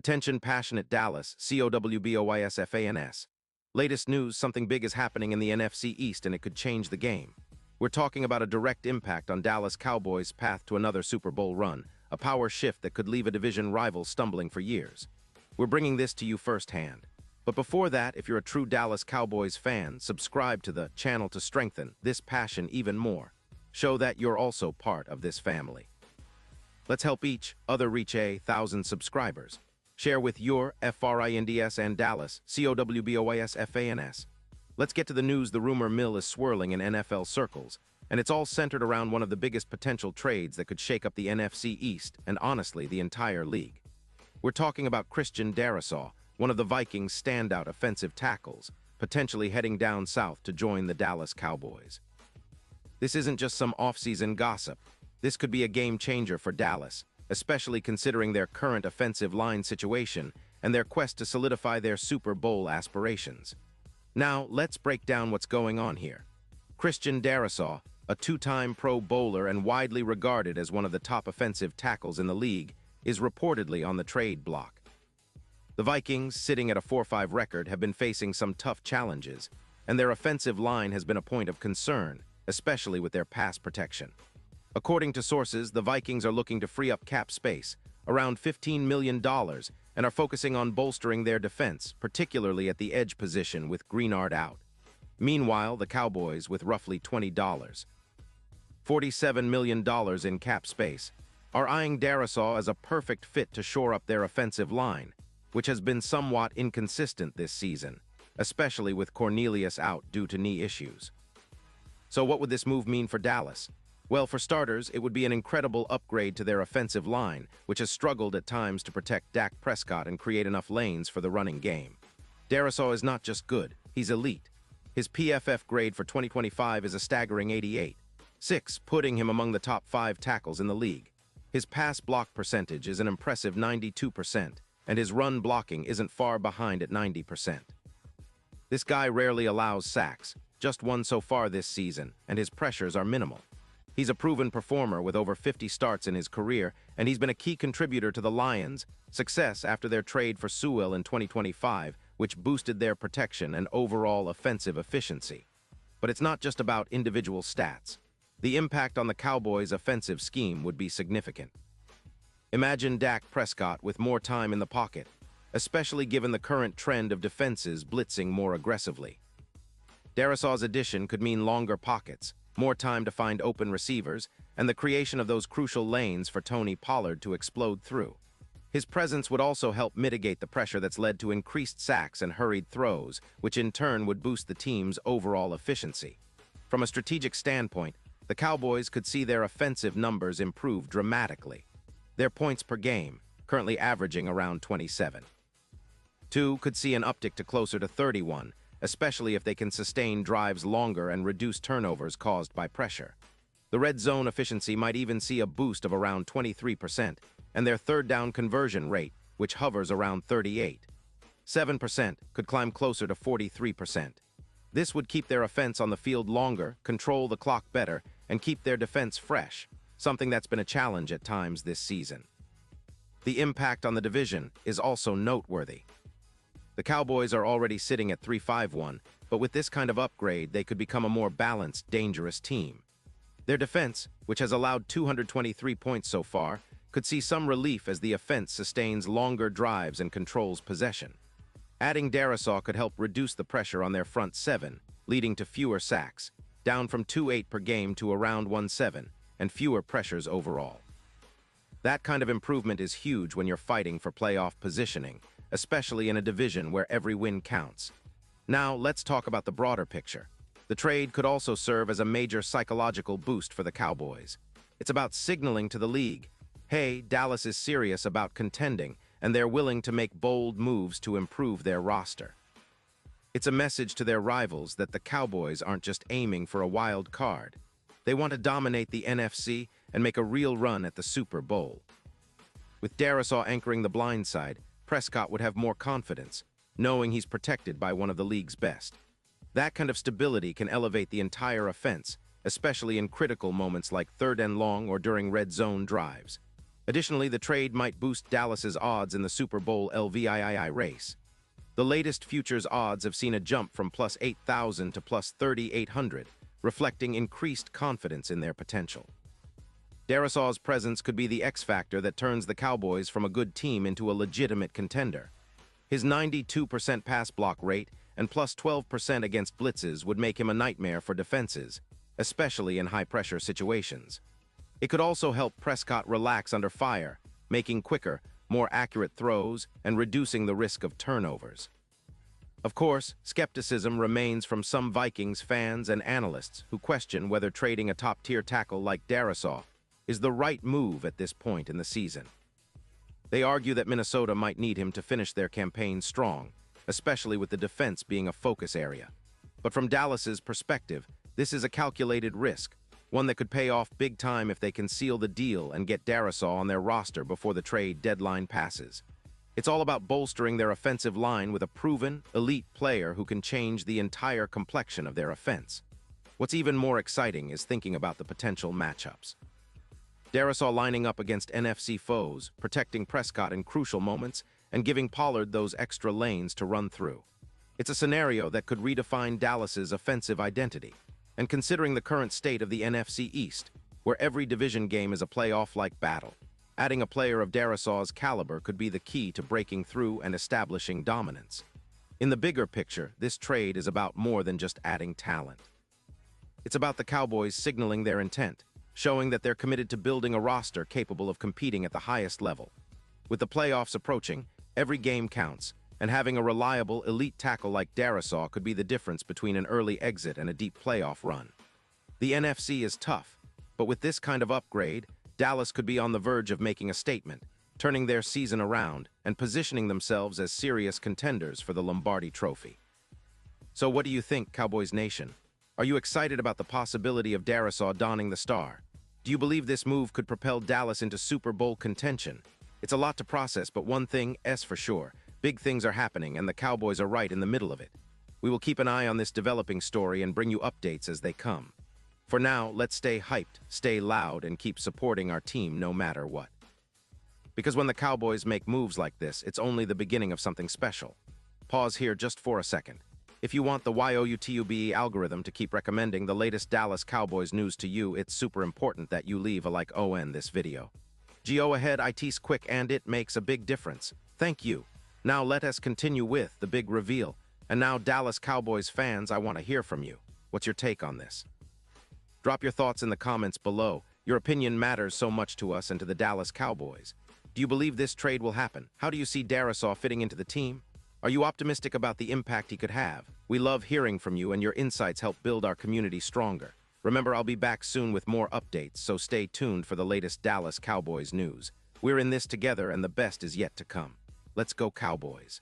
Attention passionate Dallas, Cowboys fans. Latest news, something big is happening in the NFC East and it could change the game. We're talking about a direct impact on Dallas Cowboys' path to another Super Bowl run, a power shift that could leave a division rival stumbling for years. We're bringing this to you firsthand. But before that, if you're a true Dallas Cowboys fan, subscribe to the channel to strengthen this passion even more. Show that you're also part of this family. Let's help each other reach 1,000 subscribers. Share with your friends and Dallas, Cowboys fans. Let's get to the news. The rumor mill is swirling in NFL circles, and it's all centered around one of the biggest potential trades that could shake up the NFC East and, honestly, the entire league. We're talking about Christian Darrisaw, one of the Vikings' standout offensive tackles, potentially heading down south to join the Dallas Cowboys. This isn't just some off-season gossip. This could be a game-changer for Dallas, especially considering their current offensive line situation and their quest to solidify their Super Bowl aspirations. Now, let's break down what's going on here. Christian Darrisaw, a two-time Pro Bowler and widely regarded as one of the top offensive tackles in the league, is reportedly on the trade block. The Vikings, sitting at a 4-5 record, have been facing some tough challenges, and their offensive line has been a point of concern, especially with their pass protection. According to sources, the Vikings are looking to free up cap space, around $15 million, and are focusing on bolstering their defense, particularly at the edge position with Greenard out. Meanwhile, the Cowboys, with roughly $47 million in cap space, are eyeing Darrisaw as a perfect fit to shore up their offensive line, which has been somewhat inconsistent this season, especially with Cornelius out due to knee issues. So what would this move mean for Dallas? Well, for starters, it would be an incredible upgrade to their offensive line, which has struggled at times to protect Dak Prescott and create enough lanes for the running game. Darrisaw is not just good, he's elite. His PFF grade for 2025 is a staggering 88.6, putting him among the top 5 tackles in the league. His pass block percentage is an impressive 92%, and his run blocking isn't far behind at 90%. This guy rarely allows sacks, just one so far this season, and his pressures are minimal. He's a proven performer with over 50 starts in his career, and he's been a key contributor to the Lions' success after their trade for Sewell in 2025, which boosted their protection and overall offensive efficiency. But it's not just about individual stats. The impact on the Cowboys' offensive scheme would be significant. Imagine Dak Prescott with more time in the pocket, especially given the current trend of defenses blitzing more aggressively. Darrisaw's addition could mean longer pockets, more time to find open receivers, and the creation of those crucial lanes for Tony Pollard to explode through. His presence would also help mitigate the pressure that's led to increased sacks and hurried throws, which in turn would boost the team's overall efficiency. From a strategic standpoint, the Cowboys could see their offensive numbers improve dramatically. Their points per game, currently averaging around 27. Could see an uptick to closer to 31, especially if they can sustain drives longer and reduce turnovers caused by pressure. The red zone efficiency might even see a boost of around 23%, and their third down conversion rate, which hovers around 38.7%, could climb closer to 43%. This would keep their offense on the field longer, control the clock better, and keep their defense fresh, something that's been a challenge at times this season. The impact on the division is also noteworthy. The Cowboys are already sitting at 3-5-1, but with this kind of upgrade, they could become a more balanced, dangerous team. Their defense, which has allowed 223 points so far, could see some relief as the offense sustains longer drives and controls possession. Adding Darrisaw could help reduce the pressure on their front seven, leading to fewer sacks, down from 2.8 per game to around 1.7, and fewer pressures overall. That kind of improvement is huge when you're fighting for playoff positioning, especially in a division where every win counts. Now, let's talk about the broader picture. The trade could also serve as a major psychological boost for the Cowboys. It's about signaling to the league, hey, Dallas is serious about contending, and they're willing to make bold moves to improve their roster. It's a message to their rivals that the Cowboys aren't just aiming for a wild card. They want to dominate the NFC and make a real run at the Super Bowl. With Darrisaw anchoring the blind side, Prescott would have more confidence, knowing he's protected by one of the league's best. That kind of stability can elevate the entire offense, especially in critical moments like 3rd and long or during red zone drives. Additionally, the trade might boost Dallas's odds in the Super Bowl LVII race. The latest futures odds have seen a jump from plus 8,000 to plus 3,800, reflecting increased confidence in their potential. Darisaw's presence could be the X factor that turns the Cowboys from a good team into a legitimate contender. His 92% pass block rate and plus 12% against blitzes would make him a nightmare for defenses, especially in high-pressure situations. It could also help Prescott relax under fire, making quicker, more accurate throws and reducing the risk of turnovers. Of course, skepticism remains from some Vikings fans and analysts who question whether trading a top-tier tackle like Darisaw is the right move at this point in the season. They argue that Minnesota might need him to finish their campaign strong, especially with the defense being a focus area. But from Dallas's perspective, this is a calculated risk, one that could pay off big time if they can seal the deal and get Darisaw on their roster before the trade deadline passes. It's all about bolstering their offensive line with a proven, elite player who can change the entire complexion of their offense. What's even more exciting is thinking about the potential matchups. Darisaw lining up against NFC foes, protecting Prescott in crucial moments, and giving Pollard those extra lanes to run through. It's a scenario that could redefine Dallas's offensive identity. And considering the current state of the NFC East, where every division game is a playoff-like battle, adding a player of Darisaw's caliber could be the key to breaking through and establishing dominance. In the bigger picture, this trade is about more than just adding talent. It's about the Cowboys signaling their intent, showing that they're committed to building a roster capable of competing at the highest level. With the playoffs approaching, every game counts, and having a reliable, elite tackle like Darisaw could be the difference between an early exit and a deep playoff run. The NFC is tough, but with this kind of upgrade, Dallas could be on the verge of making a statement, turning their season around and positioning themselves as serious contenders for the Lombardi Trophy. So what do you think, Cowboys Nation? Are you excited about the possibility of Darisaw donning the star? Do you believe this move could propel Dallas into Super Bowl contention? It's a lot to process, but one thing is for sure. Big things are happening, and the Cowboys are right in the middle of it. We will keep an eye on this developing story and bring you updates as they come. For now, let's stay hyped, stay loud, and keep supporting our team no matter what. Because when the Cowboys make moves like this, it's only the beginning of something special. Pause here just for a second. If you want the YouTube algorithm to keep recommending the latest Dallas Cowboys news to you, it's super important that you leave a like on this video. Go ahead, it's quick and it makes a big difference. Thank you. Now let us continue with the big reveal. And now, Dallas Cowboys fans, I want to hear from you. What's your take on this? Drop your thoughts in the comments below. Your opinion matters so much to us and to the Dallas Cowboys. Do you believe this trade will happen? How do you see Darisaw fitting into the team? Are you optimistic about the impact he could have? We love hearing from you, and your insights help build our community stronger. Remember, I'll be back soon with more updates, so stay tuned for the latest Dallas Cowboys news. We're in this together, and the best is yet to come. Let's go, Cowboys.